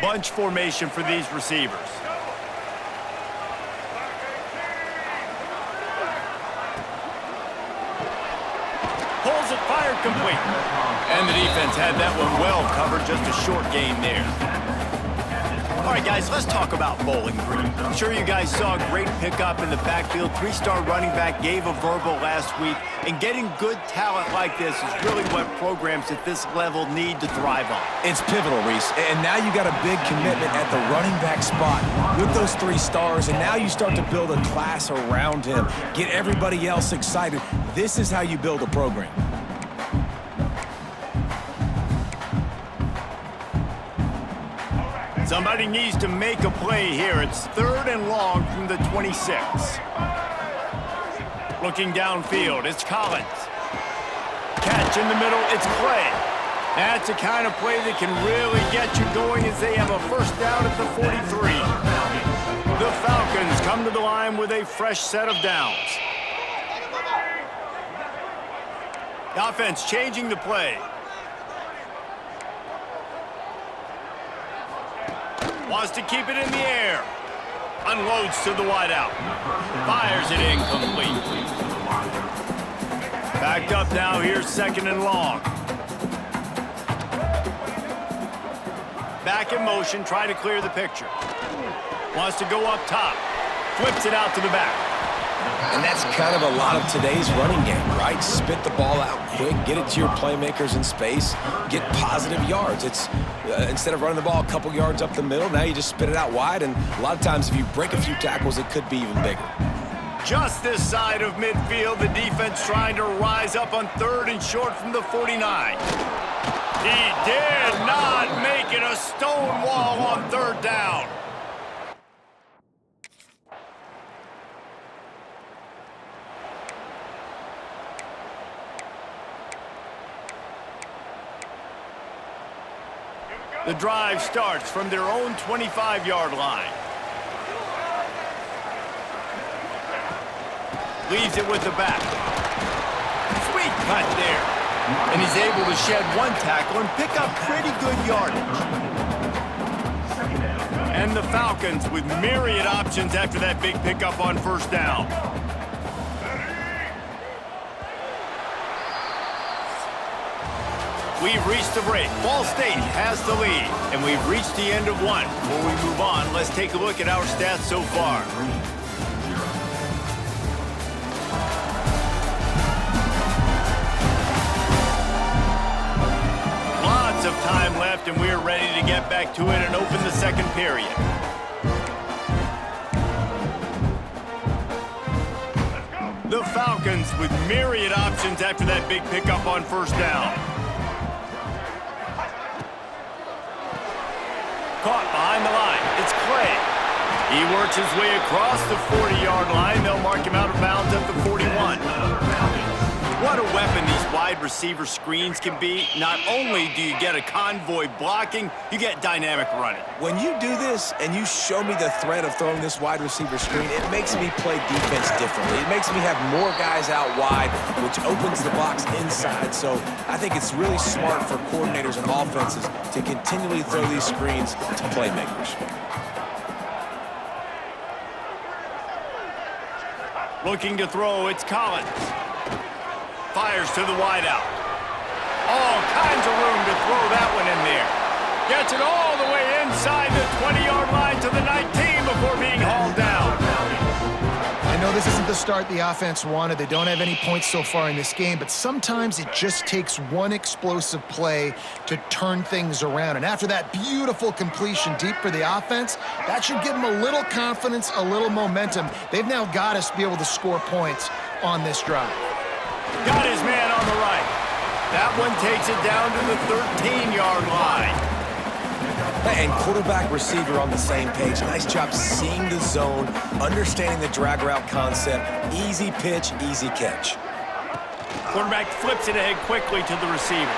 bunch formation for these receivers. Pulls it, fired complete. And the defense had that one well covered, just a short gain there. All right, guys, let's talk about Bowling Green. I'm sure you guys saw a great pickup in the backfield. Three-star running back gave a verbal last week. And getting good talent like this is really what programs at this level need to thrive on. It's pivotal, Reese. And now you got a big commitment at the running back spot with those 3 stars. And now you start to build a class around him. Get everybody else excited. This is how you build a program. Somebody needs to make a play here. It's 3rd and long from the 26. Looking downfield, it's Collins. Catch in the middle, it's Clay. That's the kind of play that can really get you going as they have a first down at the 43. The Falcons come to the line with a fresh set of downs. The offense changing the play. Wants to keep it in the air. Unloads to the wideout. Fires it incomplete. Backed up now, here's 2nd and long. Back in motion, trying to clear the picture. Wants to go up top. Flips it out to the back. And that's kind of a lot of today's running game, right? Spit the ball out quick, get it to your playmakers in space, get positive yards. It's instead of running the ball a couple yards up the middle, now you just spit it out wide, and a lot of times if you break a few tackles, it could be even bigger. Just this side of midfield, the defense trying to rise up on 3rd and short from the 49. He did not make it a stone wall on 3rd down. The drive starts from their own 25-yard line. Leaves it with the back. Sweet cut there. And he's able to shed 1 tackle and pick up pretty good yardage. And the Falcons with myriad options after that big pickup on 1st down. We've reached the break. Ball State has the lead, and we've reached the end of 1. Before we move on, let's take a look at our stats so far. Lots of time left, and we're ready to get back to it and open the 2nd period. The Falcons with myriad options after that big pickup on 1st down. Caught behind the line. It's Clay. He works his way across the 40-yard line. They'll mark him out of bounds at the 41. What a weapon these wide receiver screens can be. Not only do you get a convoy blocking, you get dynamic running. When you do this and you show me the threat of throwing this wide receiver screen, it makes me play defense differently. It makes me have more guys out wide, which opens the box inside. So I think it's really smart for coordinators and offenses to continually throw these screens to playmakers. Looking to throw, it's Collins. Fires to the wideout. All kinds of room to throw that one in there. Gets it all the way inside the 20-yard line to the 19 before being hauled down. I know this isn't the start the offense wanted. They don't have any points so far in this game, but sometimes it just takes one explosive play to turn things around. And after that beautiful completion deep for the offense, that should give them a little confidence, a little momentum. They've now got us to be able to score points on this drive. Got his man on the right. That one takes it down to the 13-yard line. And quarterback receiver on the same page. Nice job seeing the zone, understanding the drag route concept. Easy pitch, easy catch. Quarterback flips it ahead quickly to the receiver.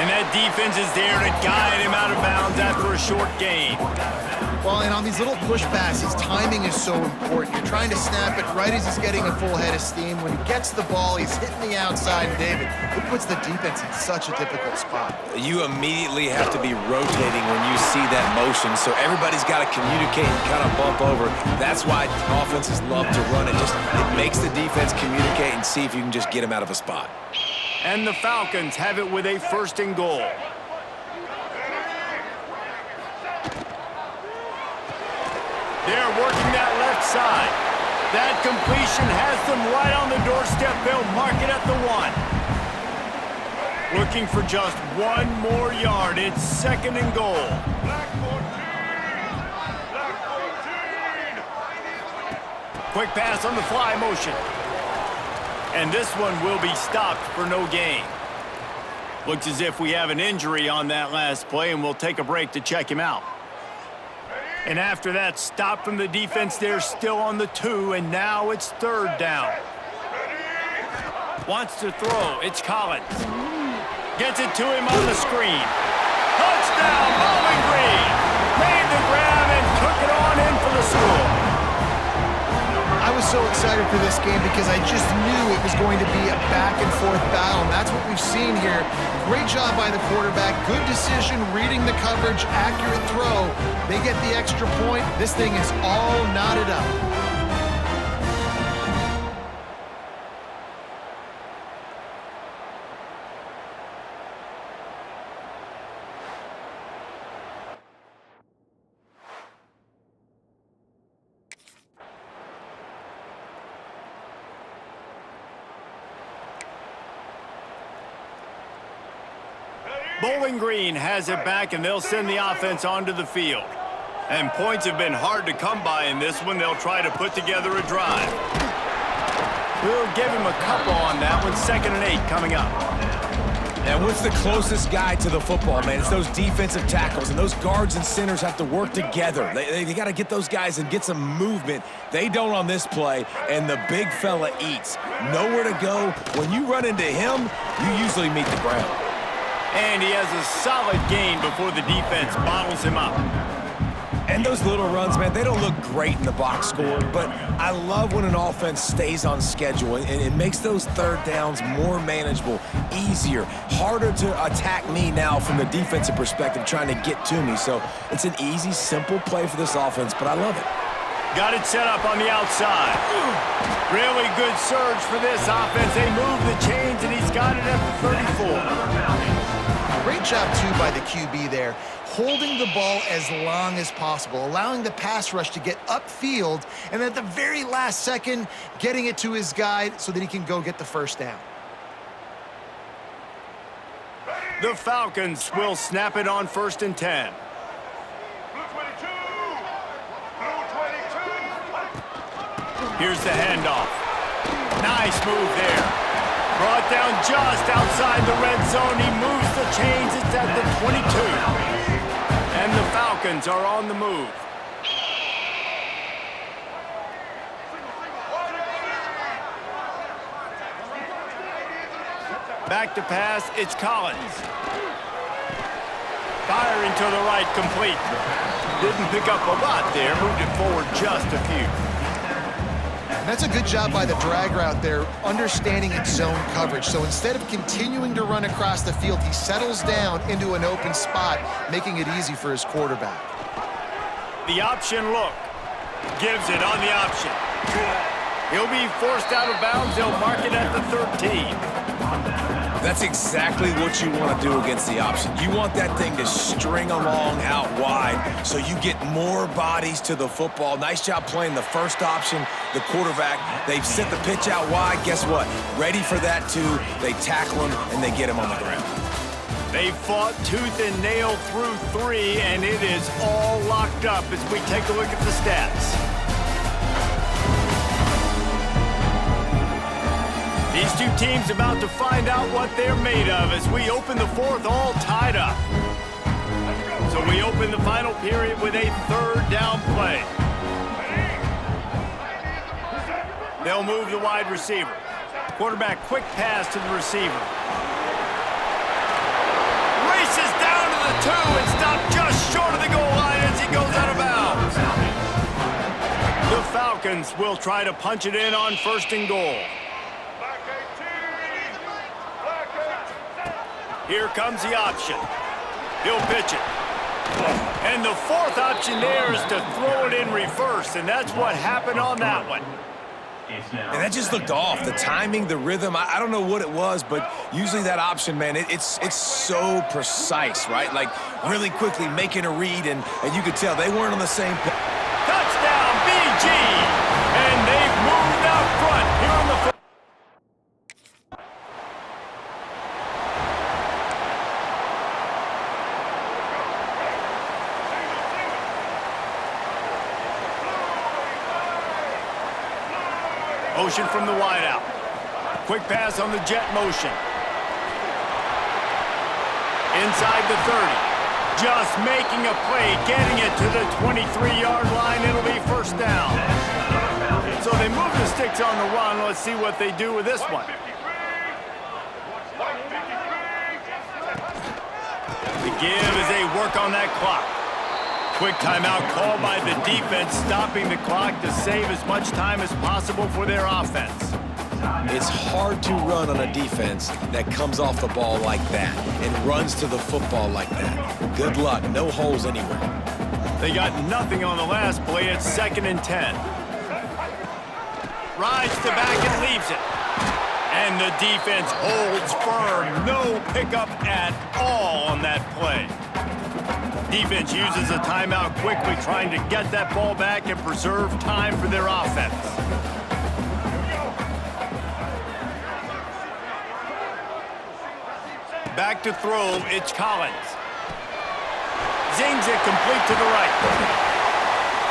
And that defense is there to guide him out of bounds after a short gain. Well, and on these little push passes, timing is so important. You're trying to snap it right as he's getting a full head of steam. When he gets the ball, he's hitting the outside. And David, it puts the defense in such a difficult spot. You immediately have to be rotating when you see that motion, so everybody's got to communicate and kind of bump over. That's why offenses love to run it. It makes the defense communicate and see if you can just get him out of a spot. And the Falcons have it with a 1st and goal. They're working that left side. That completion has them right on the doorstep. They'll mark it at the 1. Looking for just 1 more yard. It's 2nd and goal. Quick pass on the fly motion. And this one will be stopped for no gain. Looks as if we have an injury on that last play, and we'll take a break to check him out. And after that stop from the defense, they're still on the 2, and now it's 3rd down. Wants to throw. It's Collins. Gets it to him on the screen. Touchdown, Bowling Green! Made the grab and took it on in for the score. I was so excited for this game because I just knew it was going to be a back-and-forth battle, and that's what we've seen here. Great job by the quarterback, good decision, reading the coverage, accurate throw. They get the extra point. This thing is all knotted up. Bowling Green has it back, and they'll send the offense onto the field. And points have been hard to come by in this one. They'll try to put together a drive. We'll give him a couple on that one. 2nd and 8 coming up. And what's the closest guy to the football, man? It's those defensive tackles, and those guards and centers have to work together. They got to get those guys and get some movement. They don't on this play, and the big fella eats. Nowhere to go. When you run into him, you usually meet the ground. And he has a solid gain before the defense bottles him up. And those little runs, man, they don't look great in the box score, but I love when an offense stays on schedule, and it makes those 3rd downs more manageable, easier, harder to attack me now from the defensive perspective trying to get to me. So it's an easy, simple play for this offense, but I love it. Got it set up on the outside. Really good surge for this offense. They move the chains, and he's got it at the 34. Great job, too, by the QB there, holding the ball as long as possible, allowing the pass rush to get upfield, and at the very last second, getting it to his guy so that he can go get the 1st down. The Falcons will snap it on 1st and 10. Here's the handoff. Nice move there. Brought down just outside the red zone. He moves the chains. It's at the 22. And the Falcons are on the move. Back to pass. It's Collins. Firing to the right, complete. Didn't pick up a lot there. Moved it forward just a few. That's a good job by the drag route there, understanding its zone coverage. So instead of continuing to run across the field, he settles down into an open spot, making it easy for his quarterback. The option look. Gives it on the option. He'll be forced out of bounds. They'll mark it at the 13. That's exactly what you want to do against the option. You want that thing to string along out wide so you get more bodies to the football. Nice job playing the first option, the quarterback. They've sent the pitch out wide. Guess what? Ready for that, too. They tackle him, and they get him on the ground. They fought tooth and nail through 3, and it is all locked up as we take a look at the stats. These two teams about to find out what they're made of as we open the 4th all tied up. So we open the final period with a 3rd down play. They'll move the wide receiver. Quarterback quick pass to the receiver. Races down to the 2 and stopped just short of the goal line as he goes out of bounds. Falcons will try to punch it in on 1st and goal. Here comes the option. He'll pitch it. And the 4th option there is to throw it in reverse, and that's what happened on that one. And that just looked off. The timing, the rhythm, I don't know what it was, but usually that option, man, it's so precise, right? Like really quickly making a read, and you could tell they weren't on the same page. Touchdown, BG! And they've moved out front here on the motion from the wideout. Quick pass on the jet motion. Inside the 30. Just making a play, getting it to the 23-yard line. It'll be 1st down. So they move the sticks on the run. Let's see what they do with this one. The give as they work on that clock. Quick timeout called by the defense, stopping the clock to save as much time as possible for their offense. It's hard to run on a defense that comes off the ball like that and runs to the football like that. Good luck. No holes anywhere. They got nothing on the last play. It's 2nd and 10. Rides to back and leaves it. And the defense holds firm. No pickup at all on that play. Defense uses a timeout quickly, trying to get that ball back and preserve time for their offense. Back to throw, it's Collins. Zings it complete to the right.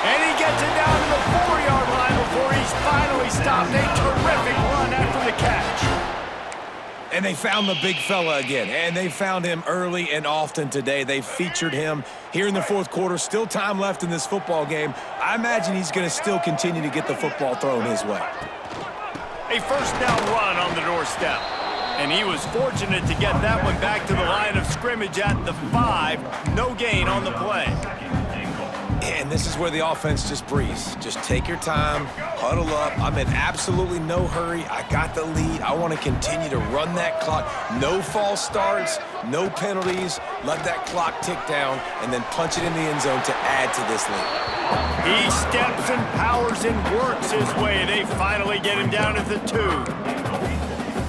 And he gets it down to the 4-yard line before he's finally stopped. A terrific run after the catch. And they found the big fella again, and they found him early and often today. They featured him here in the 4th quarter. Still time left in this football game. I imagine he's going to still continue to get the football thrown his way. A 1st down run on the doorstep. And he was fortunate to get that one back to the line of scrimmage at the 5. No gain on the play. And this is where the offense just breathes. Just take your time, huddle up. I'm in absolutely no hurry. I got the lead. I want to continue to run that clock. No false starts, no penalties. Let that clock tick down and then punch it in the end zone to add to this lead. He steps and powers and works his way. They finally get him down at the 2.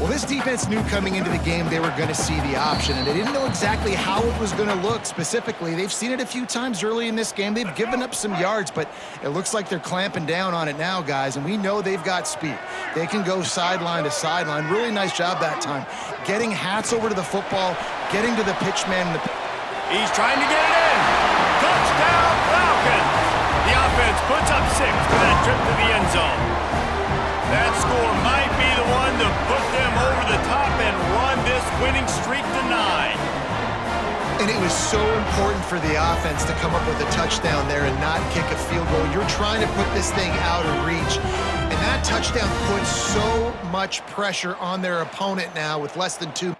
Well, this defense knew coming into the game they were going to see the option, and they didn't know exactly how it was going to look specifically. They've seen it a few times early in this game. They've given up some yards, but it looks like they're clamping down on it now, guys, and we know they've got speed. They can go sideline to sideline. Really nice job that time. Getting Hats over to the football, getting to the pitch man. He's trying to get it in. Touchdown, Falcons! The offense puts up 6 for that trip to the end zone. That score might be the one to put them over the top and run this winning streak to 9. And it was so important for the offense to come up with a touchdown there and not kick a field goal. You're trying to put this thing out of reach. And that touchdown puts so much pressure on their opponent now with less than 2.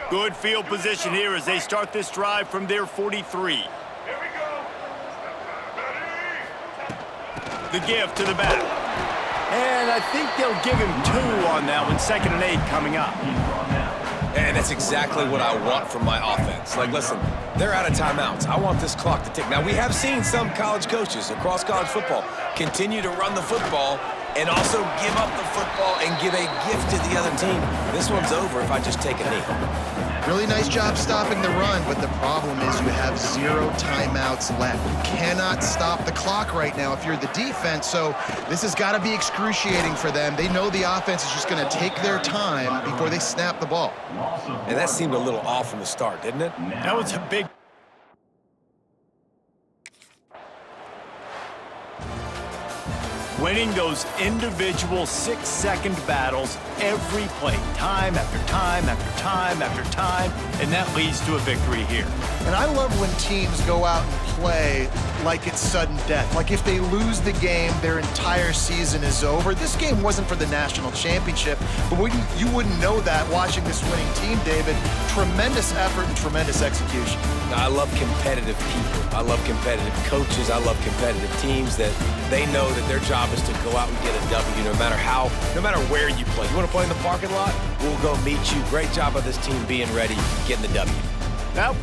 Good field position here as they start this drive from their 43. The give to the back. And I think they'll give him 2 on that one. 2nd and 8 coming up. And that's exactly what I want from my offense. Like, listen, they're out of timeouts. I want this clock to tick. Now, we have seen some college coaches across college football continue to run the football and also give up the football and give a gift to the other team. This one's over if I just take a knee. Really nice job stopping the run, but the problem is you have 0 timeouts left. You cannot stop the clock right now if you're the defense, so this has got to be excruciating for them. They know the offense is just going to take their time before they snap the ball. And that seemed a little off from the start, didn't it? That was a big... winning those individual 6-second battles every play, time after time after time after time, and that leads to a victory here. And I love when teams go out and play like it's sudden death. Like if they lose the game, their entire season is over. This game wasn't for the national championship, but you wouldn't know that watching this winning team, David. Tremendous effort and tremendous execution. I love competitive people. I love competitive coaches. I love competitive teams that they know that their job is to go out and get a W no matter where you play. You want to play in the parking lot? We'll go meet you. Great job of this team being ready, getting the W. Now,